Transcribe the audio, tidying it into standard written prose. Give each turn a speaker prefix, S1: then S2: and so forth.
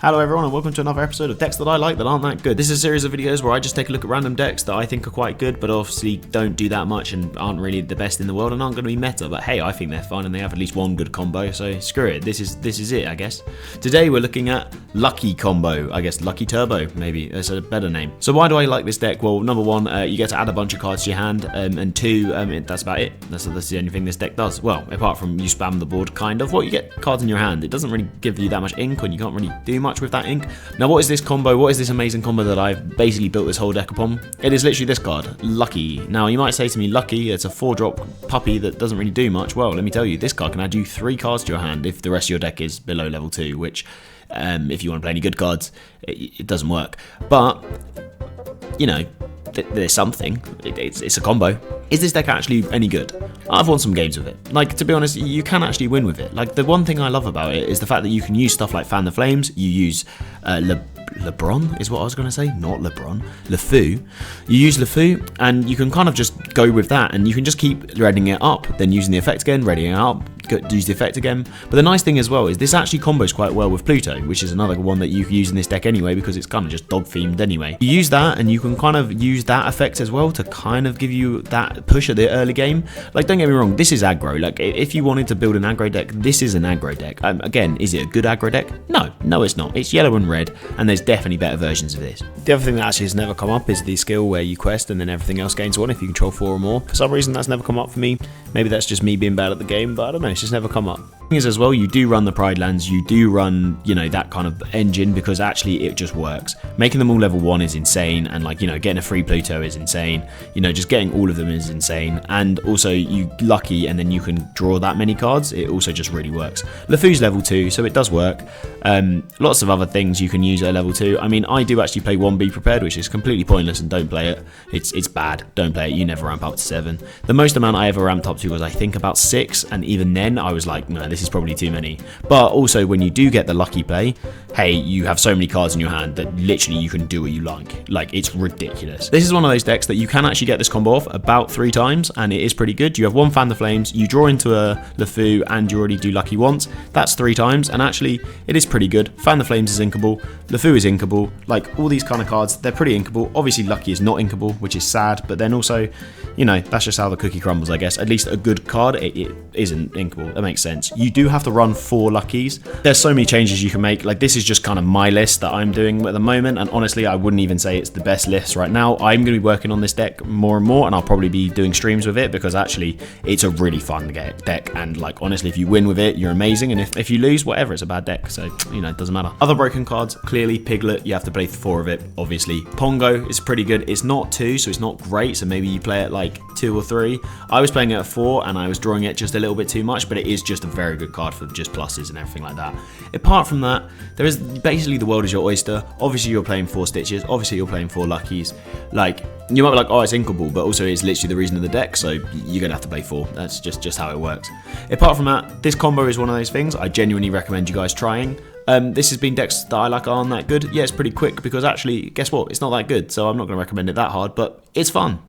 S1: Hello everyone and welcome to another episode of decks that I like that aren't that good. This is a series of videos where I just take a look at random decks that I think are quite good but obviously don't do that much and aren't really the best in the world and aren't going to be meta, but hey, I think they're fun and they have at least one good combo, so screw it, this is it I guess. Today we're looking at Lucky Combo, I guess Lucky Turbo maybe, that's a better name. So why do I like this deck? Well, number one, you get to add a bunch of cards to your hand, and two, that's about it. That's the only thing this deck does. Well, apart from you spam the board kind of, well, you get cards in your hand. It doesn't really give you that much ink and you can't really do much with that ink. Now what is this combo? What is this amazing combo that I've basically built this whole deck upon? It is literally this card, Lucky. Now you might say to me, Lucky, it's a 4-drop puppy that doesn't really do much. Well, let me tell you, this card can add you 3 cards to your hand if the rest of your deck is below level 2, which if you want to play any good cards, it doesn't work. But, you know, there's something. It's a combo. Is this deck actually any good? I've won some games with it. Like, to be honest, you can actually win with it. Like, the one thing I love about it is the fact that you can use stuff like Fan the Flames, you use LeBron is what I was going to say, not LeBron, LeFou. You use LeFou and you can kind of just go with that and you can just keep readying it up, then using the effect again, readying it up, use the effect again. But the nice thing as well is this actually combos quite well with Pluto, which is another one that you can use in this deck anyway because it's kind of just dog themed anyway. You use that and you can kind of use that effect as well to kind of give you that push at the early game. Like, don't get me wrong, this is aggro. Like, if you wanted to build an aggro deck, this is an aggro deck. Again, is it a good aggro deck? No, it's not. It's yellow and red and there's definitely better versions of this. The other thing that actually has never come up is the skill where you quest and then everything else gains 1 if you control 4 or more. For some reason that's never come up for me. Maybe that's just me being bad at the game, but I don't know, it's just never come up. The thing is as well, you do run the Pride Lands, you do run, you know, that kind of engine because actually it just works. Making them all level 1 is insane, and like, you know, getting a free Pluto is insane. You know, just getting all of them is insane, and also you Lucky and then you can draw that many cards, it also just really works. LeFou's level 2, so it does work. Lots of other things you can use at level 2. I mean, I do actually play 1 Be Prepared, which is completely pointless and don't play it. It's bad, don't play it, you never ramp up to 7. The most amount I ever ramped up to was I think about 6, and even then I was like, no, this is probably too many. But also when you do get the Lucky play, hey, you have so many cards in your hand that literally you can do what you like. Like, it's ridiculous. This is one of those decks that you can actually get this combo off about 3 times, and it is pretty good. You have 1 Fan the Flames, you draw into a LeFou, and you already do Lucky once. That's 3 times, and actually it is pretty good. Fan the Flames is inkable, LeFou is inkable. Like, all these kind of cards, they're pretty inkable. Obviously Lucky is not inkable, which is sad, but then also, you know, that's just how the cookie crumbles, I guess. At least a good card, it isn't inkable. That makes sense. You do have to run 4 Luckies. There's so many changes you can make. Like, this is just kind of my list that I'm doing at the moment, and honestly I wouldn't even say it's the best list right now. I'm going to be working on this deck more and more, and I'll probably be doing streams with it because actually it's a really fun deck, and like, honestly, if you win with it, you're amazing, and if you lose, whatever, it's a bad deck, so, you know, it doesn't matter. Other broken cards, clearly Piglet, you have to play 4 of it, obviously. Pongo is pretty good. It's not 2, so it's not great, so maybe you play it like 2 or 3. I was playing it at 4 and I was drawing it just a little bit too much, but it is just a very good card for just pluses and everything like that. Apart from that, there is basically the world is your oyster. Obviously you're playing 4 Stitches, obviously you're playing 4 Luckies. Like, you might be like, oh, it's inkable, but also it's literally the reason of the deck, so you're gonna have to play 4. That's just how it works. Apart from that, this combo is one of those things I genuinely recommend you guys trying. This has been decks that I like aren't that good. Yeah, it's pretty quick because actually, guess what? It's not that good, so I'm not going to recommend it that hard, but it's fun.